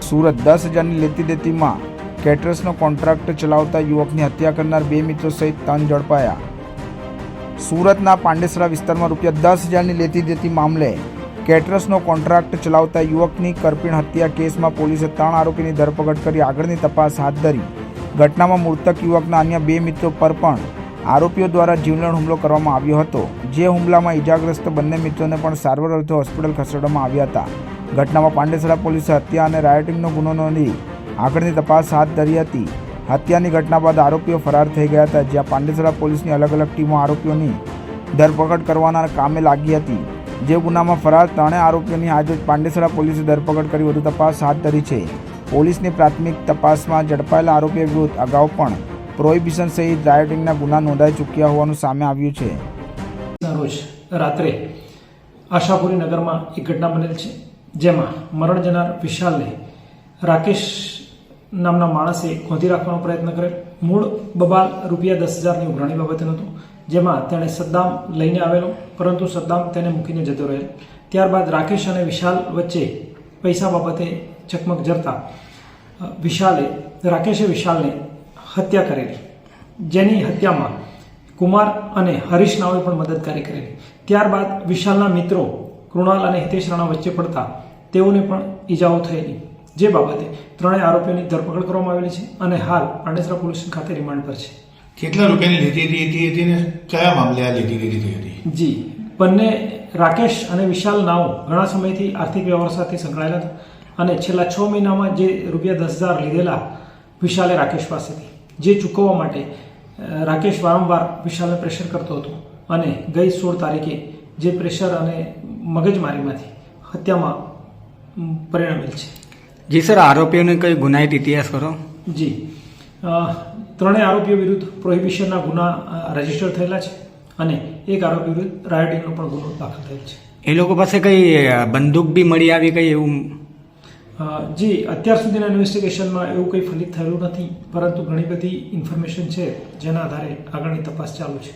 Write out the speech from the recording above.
સુરત 10,000ની લેતી દેતીમાં કેટરર્સનો કોન્ટ્રાક્ટ ચલાવતા યુવકની હત્યા કરનાર 2 મિત્રો સહિત 3 ઝડપાયા। સુરતના પાંડેસરા વિસ્તારમાં ₹10,000ની લેતી દેતી મામલે કેટરર્સનો કોન્ટ્રાક્ટ ચલાવતા યુવકની કરપીણ હત્યા કેસમાં પોલીસે 3 આરોપીની ધરપકડ કરી આગળની તપાસ હાથ ધરી। ઘટનામાં મૃતક યુવકના અન્ય 2 મિત્રો પર પણ આરોપીઓ દ્વારા જીવલેણ હુમલો કરવામાં આવ્યો હતો, જે હુમલામાં ઇજાગ્રસ્ત બંને મિત્રોને પણ સારવાર અર્થે હોસ્પિટલ ખસેડવામાં આવ્યા હતા। ઘટનામાં પાંડેસરા પોલીસે હત્યા અને રાયોટિંગનો ગુનો નોંધી આગળની તપાસ હાથ ધરી હતી। હત્યાની ઘટના બાદ આરોપીઓ ફરાર થઈ ગયા હતા, જ્યાં પાંડેસરા પોલીસની અલગ અલગ ટીમો આરોપીઓની ધરપકડ કરવાના કામે લાગી હતી। જે ગુનામાં ફરાર 3 આરોપીઓની આજરોજ પાંડેસરા પોલીસે ધરપકડ કરી વધુ તપાસ હાથ ધરી છે। પોલીસની પ્રાથમિક તપાસમાં ઝડપાયેલા આરોપીઓ વિરુદ્ધ અગાઉ પણ પ્રોહિબિશન સહિત રાયોટિંગના ગુના નોંધાઈ ચૂક્યા હોવાનું સામે આવ્યું છે। રોજ રાત્રે આશાપુરી નગરમાં એક ઘટના બનેલ છે, જેમાં મરણ જનાર વિશાલને રાકેશ નામના માણસે ગોંધી રાખવાનો પ્રયત્ન કરેલ। મૂળ બબાલ ₹10,000ની ઉઘરાણી બાબતનું હતું, જેમાં તેણે સદ્દામ લઈને આવેલો, પરંતુ સદ્દામ તેને મૂકીને જતો રહેલ। ત્યારબાદ રાકેશ અને વિશાલ વચ્ચે પૈસા બાબતે ચકમક જરતા રાકેશે વિશાલને હત્યા કરેલી, જેની હત્યામાં કુમાર અને હરીશ નાઓએ પણ મદદગારી કરેલી। ત્યારબાદ વિશાલના મિત્રો કૃણાલ અને હિતેશ રાણા વચ્ચે પડતા તેઓને પણ ઈજાઓ થયેલી, જે બાબતે 3 આરોપીઓની ધરપકડ કરવામાં આવેલી છે અને હાલ પાંડેસરા પોલીસ ખાતે રિમાન્ડ પર છે। કેટલા રૂપિયાની લેતી હતી ને કયા મામલે આ લેતી દેતી હતી? જી, બંને રાકેશ અને વિશાલ નાઓ ઘણા સમયથી આર્થિક વ્યવહાર સાથે સંકળાયેલા હતા અને છેલ્લા 6 મહિનામાં જે ₹10,000 લીધેલા વિશાલે રાકેશ પાસેથી, જે ચૂકવવા માટે રાકેશ વારંવાર વિશાલને પ્રેશર કરતો હતો અને ગઈ 16 તારીખે જે પ્રેશર અને મગજમારીમાંથી હત્યામાં પરિણમેલ છે। જી સર, આરોપીઓને કઈ ગુનાહિત ઇતિહાસ કરો? જી, 3 આરોપીઓ વિરુદ્ધ પ્રોહિબિશનના ગુના રજીસ્ટર થયેલા છે અને એક આરોપી વિરુદ્ધ રાયોટિંગનો પણ ગુનો દાખલ થયેલ છે। એ લોકો પાસે કઈ બંદૂક બી મળી આવી કઈ એવું? જી, અત્યાર સુધીના ઇન્વેસ્ટિગેશનમાં એવું કંઈ ફલિત થયેલું નથી, પરંતુ ઘણી બધી ઇન્ફોર્મેશન છે, જેના આધારે આગળની તપાસ ચાલુ છે।